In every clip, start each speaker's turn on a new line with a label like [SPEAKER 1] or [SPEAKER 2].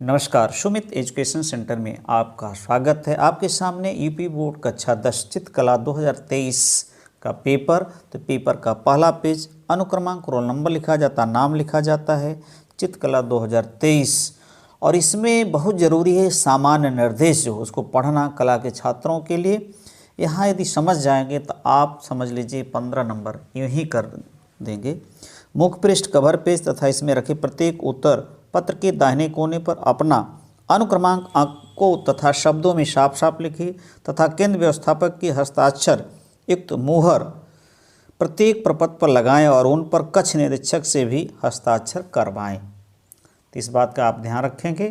[SPEAKER 1] नमस्कार, Sumit education centre में आपका स्वागत है। आपके सामने यूपी बोर्ड कक्षा 10 चित्रकला 2023 का पेपर। तो पेपर का पहला पेज अनुक्रमांक रोल नंबर लिखा जाता, नाम लिखा जाता है, चित्रकला 2023। और इसमें बहुत ज़रूरी है सामान्य निर्देश जो उसको पढ़ना कला के छात्रों के लिए। यहाँ यदि समझ जाएंगे तो आप समझ लीजिए 15 नंबर यूँ ही कर देंगे। मुख्य पृष्ठ, कवर पेज तथा इसमें रखे प्रत्येक उत्तर पत्र के दाहिने कोने पर अपना अनुक्रमांक अंकों तथा शब्दों में साफ साफ लिखिए तथा केंद्र व्यवस्थापक की हस्ताक्षर युक्त मुहर प्रत्येक प्रपत्र पर लगाएं और उन पर कक्ष निरीक्षक से भी हस्ताक्षर करवाएं। तो इस बात का आप ध्यान रखेंगे।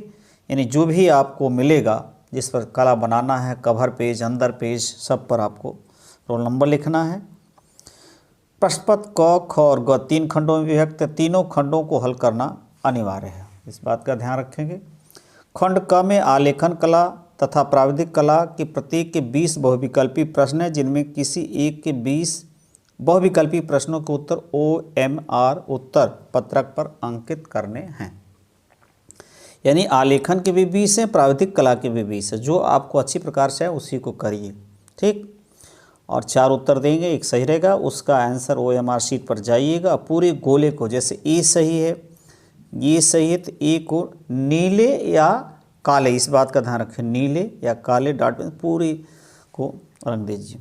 [SPEAKER 1] यानी जो भी आपको मिलेगा जिस पर कला बनाना है, कवर पेज, अंदर पेज, सब पर आपको रोल नंबर लिखना है। प्रश्न पत्र क, ख और ग 3 खंडों में विभक्त है। तीनों खंडों को हल करना अनिवार्य है, इस बात का ध्यान रखेंगे। खंड क में आलेखन कला तथा प्राविधिक कला के प्रत्येक के 20 बहुविकल्पी प्रश्न हैं, जिनमें किसी एक के 20 बहुविकल्पी प्रश्नों के उत्तर OMR उत्तर पत्रक पर अंकित करने हैं। यानी आलेखन के भी 20 हैं, प्राविधिक कला के भी 20 है। जो आपको अच्छी प्रकार से है उसी को करिए, ठीक। और 4 उत्तर देंगे, एक सही रहेगा, उसका आंसर OMR शीट पर जाइएगा। पूरे गोले को, जैसे ए सही है, ये सही है, तो ए को नीले या काले, इस बात का ध्यान रखें, नीले या काले डॉट में पूरी को रंग दीजिए।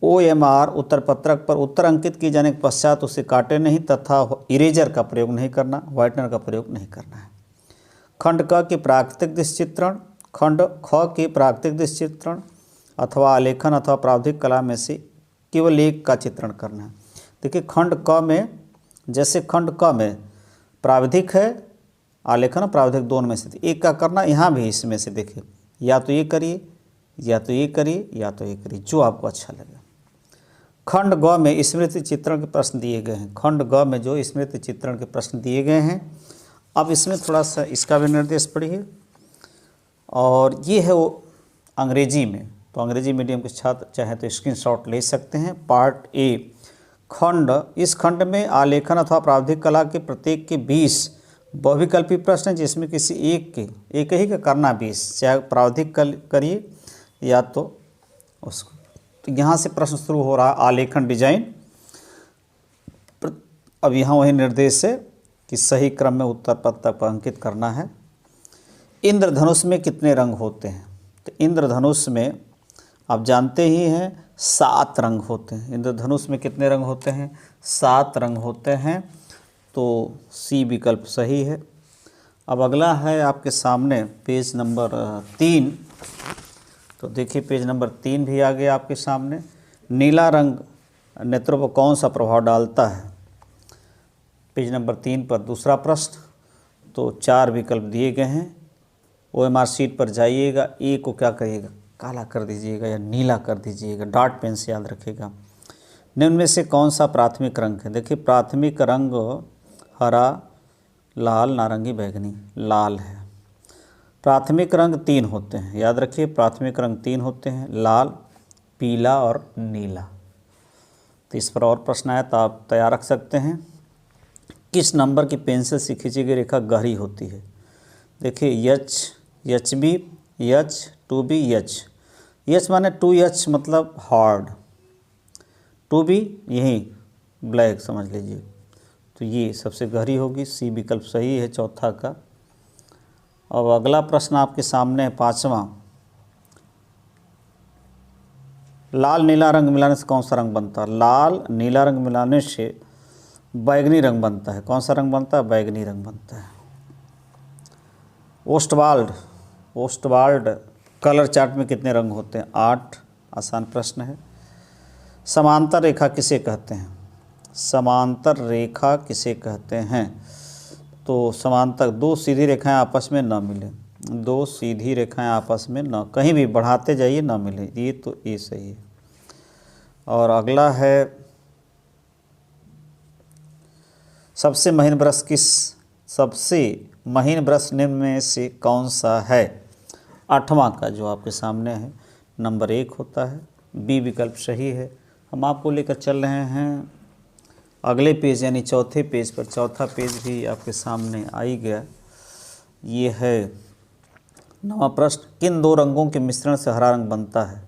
[SPEAKER 1] OMR उत्तर पत्रक पर उत्तर अंकित किए जाने के पश्चात उसे काटे नहीं तथा इरेजर का प्रयोग नहीं करना, व्हाइटनर का प्रयोग नहीं करना है। खंड क के प्राकृतिक दृश्य चित्रण, खंड ख के प्राकृतिक दृश्य चित्रण अथवा आलेखन अथवा प्राविधिक कला में से केवल एक का चित्रण करना है। देखिए खंड क में, जैसे खंड क में प्राविधिक है, आलेखन और प्राविधिक दोनों में से एक का करना। यहाँ भी इसमें से देखिए, या तो ये करिए, या तो ये करिए, या तो ये करिए, जो आपको अच्छा लगे। खंड ग में स्मृति चित्रण के प्रश्न दिए गए हैं। खंड ग में जो स्मृति चित्रण के प्रश्न दिए गए हैं, अब इसमें थोड़ा सा इसका भी निर्देश पढ़िए। और ये है वो अंग्रेजी में, तो अंग्रेजी मीडियम के छात्र चाहे तो स्क्रीनशॉट ले सकते हैं। पार्ट ए खंड, इस खंड में आलेखन अथवा प्राविधिक कला के प्रत्येक के 20 बहुविकल्पी प्रश्न हैं, जिसमें किसी एक ही का करना 20, चाहे प्राविधिक करिए या तो उसको। तो यहाँ से प्रश्न शुरू हो रहा है आलेखन डिजाइन। अब यहाँ वही निर्देश है कि सही क्रम में उत्तर पत्र पर अंकित करना है। इंद्रधनुष में कितने रंग होते हैं? तो इंद्रधनुष में आप जानते ही हैं 7 रंग होते हैं। इंद्रधनुष में कितने रंग होते हैं? 7 रंग होते हैं। तो सी विकल्प सही है। अब अगला है आपके सामने पेज नंबर 3। तो देखिए पेज नंबर 3 भी आ गया आपके सामने। नीला रंग नेत्रों पर कौन सा प्रभाव डालता है? पेज नंबर 3 पर दूसरा प्रश्न। तो 4 विकल्प दिए गए हैं। OMR शीट पर जाइएगा, ए को क्या करिएगा, काला कर दीजिएगा या नीला कर दीजिएगा, डॉट पेन से याद रखिएगा। निम्न में से कौन सा प्राथमिक रंग है? देखिए प्राथमिक रंग हरा, लाल, नारंगी, बैंगनी। लाल है। प्राथमिक रंग 3 होते हैं, याद रखिए प्राथमिक रंग 3 होते हैं, लाल, पीला और नीला। तो इस पर और प्रश्न आया तो आप तैयार रख सकते हैं। किस नंबर की पेंसिल से खींची गई रेखा गहरी होती है? देखिए HB, H, 2B, H माने 2H मतलब हार्ड, 2B यही ब्लैक समझ लीजिए। तो ये सबसे गहरी होगी, सी विकल्प सही है चौथा का। अब अगला प्रश्न आपके सामने है 5वां। लाल नीला रंग मिलाने से कौन सा रंग बनता है? लाल नीला रंग मिलाने से बैगनी रंग बनता है। कौन सा रंग बनता है? बैगनी रंग बनता है। ओस्टवाल्ड कलर चार्ट में कितने रंग होते हैं? 8। आसान प्रश्न है। समांतर रेखा किसे कहते हैं? समांतर रेखा किसे कहते हैं? तो समांतर 2 सीधी रेखाएं आपस में न मिले, 2 सीधी रेखाएं आपस में न, कहीं भी बढ़ाते जाइए न मिले, ये तो ये सही है। और अगला है सबसे महीन ब्रश निम्न में से कौन सा है? 8वां का जो आपके सामने है नंबर 1 होता है, बी विकल्प सही है। हम आपको लेकर चल रहे हैं अगले पेज यानी चौथे पेज पर। चौथा पेज भी आपके सामने आ ही गया। ये है 9वां प्रश्न, किन दो रंगों के मिश्रण से हरा रंग बनता है?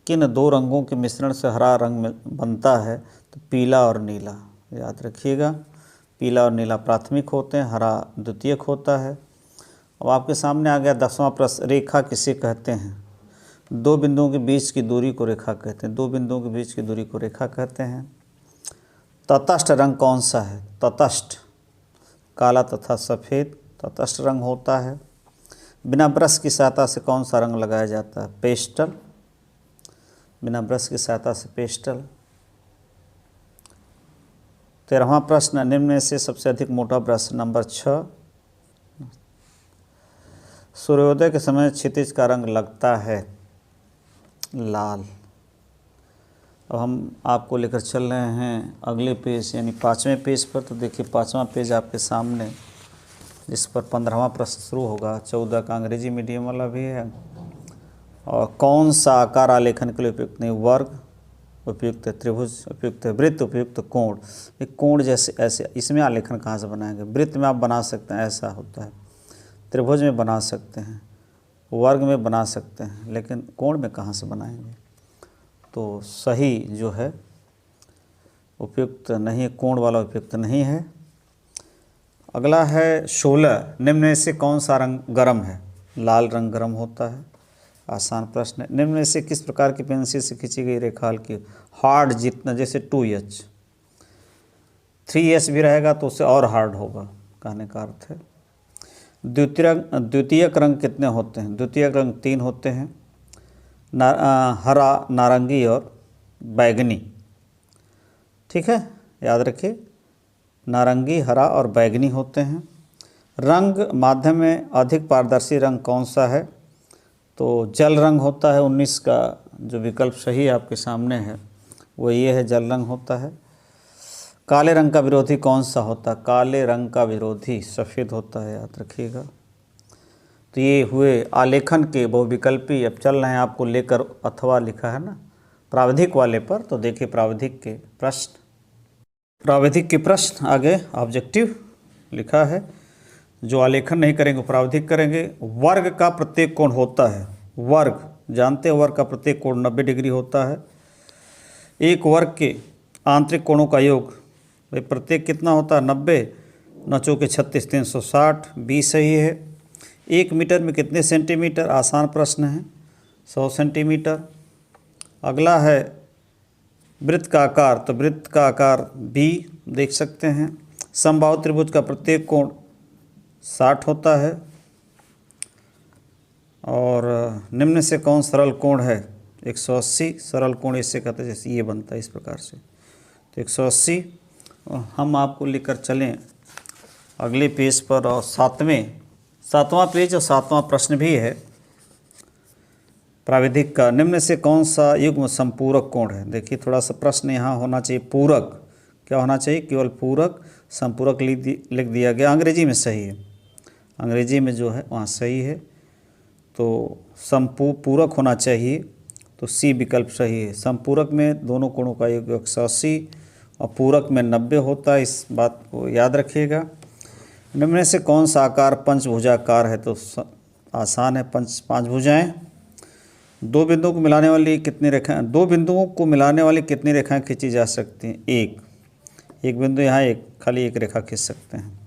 [SPEAKER 1] किन दो रंगों के मिश्रण से हरा रंग बनता है? तो पीला और नीला, याद रखिएगा। पीला और नीला प्राथमिक होते हैं, हरा द्वितीयक होता है। अब आपके सामने आ गया 10वां प्रश्न, रेखा किसे कहते हैं? दो बिंदुओं के बीच की दूरी को रेखा कहते हैं। दो बिंदुओं के बीच की दूरी को रेखा कहते हैं। तटस्थ रंग कौन सा है? तटस्थ काला तथा सफ़ेद तटस्थ रंग होता है। बिना ब्रश की सहायता से कौन सा रंग लगाया जाता है? पेस्टल। बिना ब्रश की सहायता से पेस्टल। 13वां प्रश्न, निम्न में से सबसे अधिक मोटा ब्रश? नंबर 6। सूर्योदय के समय क्षितिज का रंग लगता है लाल। अब हम आपको लेकर चल रहे हैं अगले पेज यानी 5वें पेज पर। तो देखिए 5वां पेज आपके सामने, जिस पर 15वां प्रश्न शुरू होगा। 14 का अंग्रेजी मीडियम वाला भी है। और कौन सा आकार आलेखन के लिए उपयुक्त नहीं? वर्ग उपयुक्त है, त्रिभुज उपयुक्त है, वृत्त उपयुक्त, कोण। एक कोण जैसे ऐसे, इसमें आलेखन कहाँ से बनाएंगे? वृत्त में आप बना सकते हैं, ऐसा होता है। त्रिभुज में बना सकते हैं, वर्ग में बना सकते हैं, लेकिन कोण में कहाँ से बनाएंगे? तो सही जो है उपयुक्त नहीं है, कोण वाला उपयुक्त नहीं है। अगला है 16, निम्न में से कौन सा रंग गर्म है? लाल रंग गर्म होता है। आसान प्रश्न है। निम्न में से किस प्रकार की पेंसिल से खींची गई रेखा हल्की? हार्ड जितना, जैसे 2H 3H भी रहेगा तो उससे और हार्ड होगा, कहने का अर्थ है। द्वितीयक रंग कितने होते हैं? द्वितीयक रंग 3 होते हैं, हरा, नारंगी और बैगनी। ठीक है, याद रखिए, नारंगी, हरा और बैगनी होते हैं। रंग माध्यम में अधिक पारदर्शी रंग कौन सा है? तो जल रंग होता है। 19 का जो विकल्प सही आपके सामने है वो ये है, जल रंग होता है। काले रंग का विरोधी कौन सा होता है? काले रंग का विरोधी सफ़ेद होता है, याद रखिएगा। तो ये हुए आलेखन के बहुविकल्पी। अब चल रहे हैं आपको लेकर, अथवा लिखा है ना प्राविधिक वाले पर। तो देखिए प्राविधिक के प्रश्न, प्राविधिक के प्रश्न आगे ऑब्जेक्टिव लिखा है। जो आलेखन नहीं करेंगे प्राविधिक करेंगे। वर्ग का प्रत्येक कोण होता है, वर्ग जानते हैं, वर्ग का प्रत्येक कोण 90 डिग्री होता है। एक वर्ग के आंतरिक कोणों का योग भाई प्रत्येक कितना होता है? 90, 9 चौके 36, 360, 20 सही है। 1 मीटर में कितने सेंटीमीटर? आसान प्रश्न है, 100 सेंटीमीटर। अगला है वृत्त का आकार। तो वृत्त का आकार B देख सकते हैं। समबाहु त्रिभुज का प्रत्येक कोण 60 होता है। और निम्न से कौन सरल कोण है? 180। सरल कोण इससे कहते हैं, जैसे ये बनता है इस प्रकार से, तो 180। और हम आपको लेकर चलें अगले पेज पर, और 7वां पेज और 7वां प्रश्न भी है प्राविधिक का। निम्न से कौन सा युग्म संपूरक कोण है? देखिए थोड़ा सा प्रश्न यहाँ होना चाहिए, पूरक। क्या होना चाहिए? केवल पूरक। संपूरक लिख दिया गया, अंग्रेजी में सही है, अंग्रेजी में जो है वहाँ सही है। तो पूरक होना चाहिए, तो C विकल्प सही है। संपूरक में दोनों कोणों का योग 180 और पूरक में 90 होता है, इस बात को याद रखिएगा। निम्न में से कौन सा आकार पंचभुजाकार है? तो आसान है, पांच भुजाएं। दो बिंदुओं को मिलाने वाली कितनी रेखाएं? दो बिंदुओं को मिलाने वाली कितनी रेखाएं खींची जा सकती हैं? एक बिंदु यहाँ, एक खाली एक रेखा खींच सकते हैं।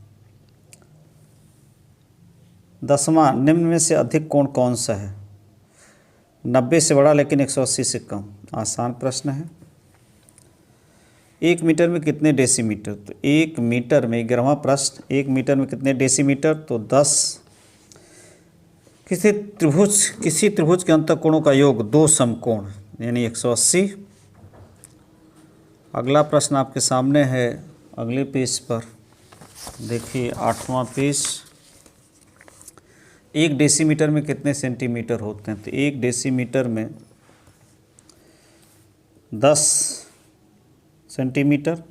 [SPEAKER 1] 10वां, निम्न में से अधिक कोण कौन सा है? 90 से बड़ा लेकिन 180 से कम। आसान प्रश्न है। 1 मीटर में कितने डेसीमीटर? तो 1 मीटर में, 11वां प्रश्न, 1 मीटर में कितने डेसीमीटर? तो 10। किसी त्रिभुज के अंतःकोणों का योग 2 समकोण यानी 180। अगला प्रश्न आपके सामने है अगले पेज पर, देखिए 8वां पेज। 1 डेसीमीटर में कितने सेंटीमीटर होते हैं? तो 1 डेसीमीटर में 10 सेंटीमीटर।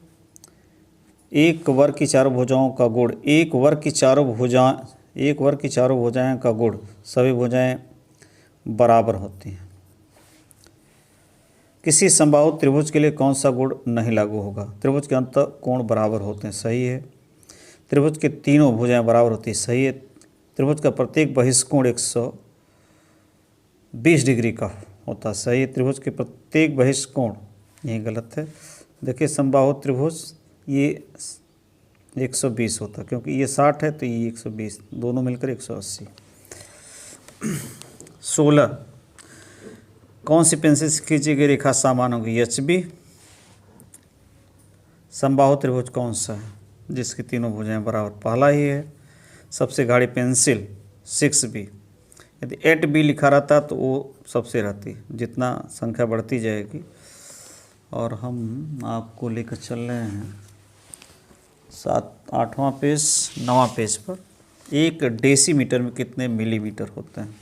[SPEAKER 1] एक वर्ग की चारों भुजाओं का गुण, एक वर्ग की चारों भुजाएं का गुण, सभी भुजाएं बराबर होती हैं। किसी समबाहु त्रिभुज के लिए कौन सा गुण नहीं लागू होगा? त्रिभुज के अंतः कोण बराबर होते हैं, सही है। त्रिभुज के तीनों भुजाएं बराबर होती है, सही है। त्रिभुज का प्रत्येक बहिष्कोण 120 डिग्री का होता है। सही, त्रिभुज के प्रत्येक बहिष्कोण, यही गलत है। देखिए समबाहु त्रिभुज ये 120 होता है, क्योंकि ये 60 है तो ये 120, दोनों मिलकर 180। 16, कौन सी पेंसिल से खींची गई रेखा समान होगी? HB। समबाहु त्रिभुज कौन सा है जिसकी तीनों भुजाएं बराबर? पहला ही है। सबसे गाढ़ी पेंसिल 6B। यदि 8B लिखा रहता तो वो सबसे रहती, जितना संख्या बढ़ती जाएगी। और हम आपको लेकर चल रहे हैं 8वां पेज 9वां पेज पर। 1 डेसीमीटर में कितने मिलीमीटर होते हैं?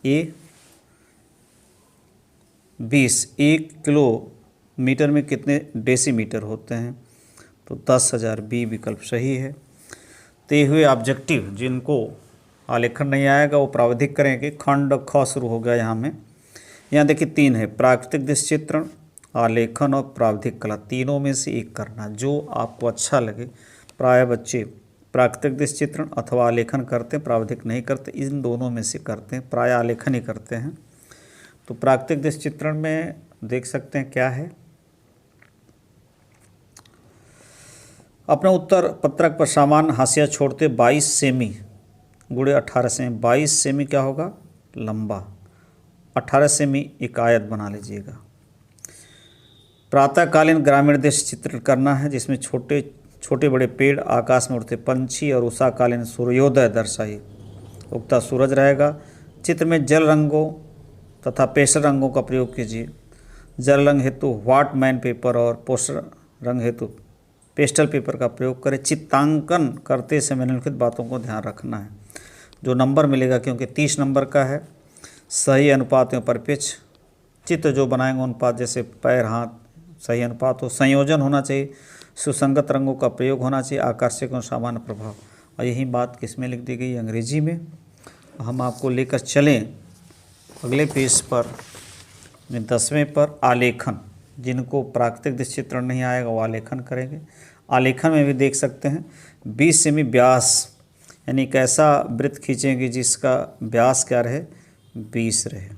[SPEAKER 1] A 20। 1 किलोमीटर में कितने डेसीमीटर होते हैं? तो 10,000। B विकल्प सही है। तो ये हुए ऑब्जेक्टिव, जिनको आलेखन नहीं आएगा वो प्राविधिक करेंगे। खंड ख शुरू हो गया यहाँ में। यहाँ देखिए 3 है, प्राकृतिक दृश्य चित्रण, आलेखन और प्राविधिक कला। तीनों में से एक करना जो आपको अच्छा लगे। प्राय बच्चे प्राकृतिक दृश्य चित्रण अथवा आलेखन करते हैं, प्राविधिक नहीं करते, इन दोनों में से करते हैं। प्राय आलेखन ही करते हैं। तो प्राकृतिक दृश्य चित्रण में देख सकते हैं क्या है। अपने उत्तर पत्रक पर सामान्य हाशिया छोड़ते 22 सेमी गुणे 18 सेमी। 22 सेमी क्या होगा? लंबा। 18 सेमी एक आयत बना लीजिएगा। प्रातःकालीन ग्रामीण दृश्य चित्रण करना है, जिसमें छोटे छोटे बड़े पेड़, आकाश में उड़ते पंछी और उषाकालीन सूर्योदय दर्शाइए। उगता सूरज रहेगा। चित्र में जल रंगों तथा पेस्टल रंगों का प्रयोग कीजिए। जल रंग हेतु व्हाट मैन पेपर और पोस्टर रंग हेतु पेस्टल पेपर का प्रयोग करें। चित्रांकन करते समय निम्नलिखित बातों को ध्यान रखना है। जो नंबर मिलेगा, क्योंकि 30 नंबर का है, सही अनुपात में परिपेक्ष चित्र जो बनाएंगे अनुपात, जैसे पैर हाथ सही अनुपात हो। संयोजन होना चाहिए। सुसंगत रंगों का प्रयोग होना चाहिए। आकर्षक और सामान्य प्रभाव। और यही बात किस में लिख दी गई? अंग्रेजी में। हम आपको लेकर चलें अगले पेज पर, 10वें पर। आलेखन, जिनको प्राकृतिक दृश्य चित्रण नहीं आएगा वो आलेखन करेंगे। आलेखन में भी देख सकते हैं 20 सेमी व्यास, यानी एक ऐसा वृत्त खींचेंगे जिसका व्यास क्या रहे? 20 रहे,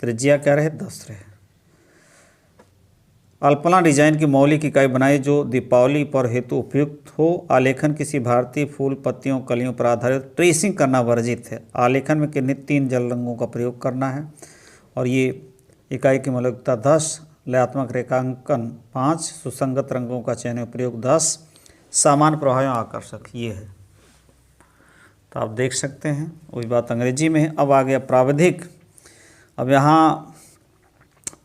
[SPEAKER 1] त्रिज्या क्या रहे? 10 रहे। अल्पना डिजाइन की मौलिक इकाई बनाई जो दीपावली पर हेतु उपयुक्त हो। आलेखन किसी भारतीय फूल, पत्तियों, कलियों पर आधारित। ट्रेसिंग करना वर्जित है। आलेखन में किन्हीं 3 जल रंगों का प्रयोग करना है। और ये इकाई की मौलिकता 10, लयात्मक रेखांकन 5, सुसंगत रंगों का चयन प्रयोग 10, सामान्य प्रभाव आकर्षक, ये है। तो आप देख सकते हैं वही बात अंग्रेजी में है। अब आ गया प्राविधिक। अब यहाँ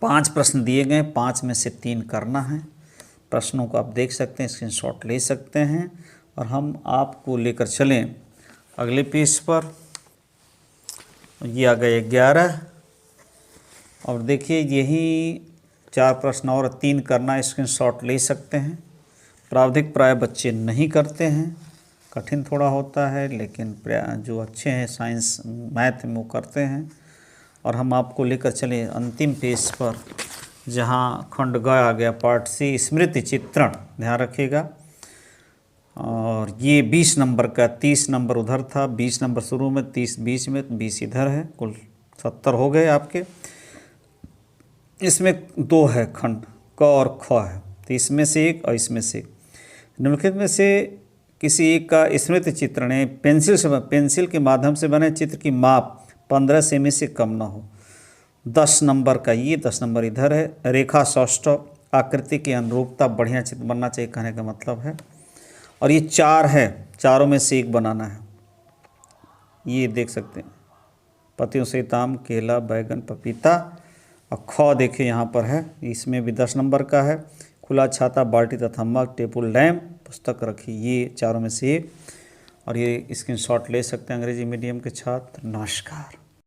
[SPEAKER 1] 5 प्रश्न दिए गए, 5 में से 3 करना है। प्रश्नों को आप देख सकते हैं, स्क्रीनशॉट ले सकते हैं। और हम आपको लेकर चलें अगले पेज पर। ये आ गए 11। और देखिए यही 4 प्रश्न और 3 करना, स्क्रीनशॉट ले सकते हैं। प्राविधिक प्राय बच्चे नहीं करते हैं, कठिन थोड़ा होता है, लेकिन जो अच्छे हैं साइंस मैथ में वो करते हैं। और हम आपको लेकर चले अंतिम पेज पर, जहाँ खंड ग आ गया पार्ट सी, स्मृति चित्रण। ध्यान रखिएगा। और ये 20 नंबर का, 30 नंबर उधर था, 20 नंबर शुरू में, 30 बीच में, 20 इधर है। कुल 70 हो गए आपके। इसमें 2 है खंड, क और ख है। तो इसमें से एक और इसमें से एक। निम्नलिखित में से किसी एक का स्मृति चित्रण है। पेंसिल के माध्यम से बने चित्र की माप 15 सेमी से कम ना हो। 10 नंबर का ये, 10 नंबर इधर है। रेखा सौष्ठव, आकृति की अनुरूपता, बढ़िया चित्र बनना चाहिए कहने का मतलब है। और ये 4 है, चारों में से एक बनाना है। ये देख सकते हैं, पत्तियों से आम, केला, बैगन, पपीता। और ख देखिए यहाँ पर है, इसमें भी 10 नंबर का है। खुला छाता, बाल्टी तथा मग, टेबल लैंप, पुस्तक रखी। ये चारों में से एक। और ये स्क्रीनशॉट ले सकते हैं अंग्रेजी मीडियम के छात्र। नमस्कार।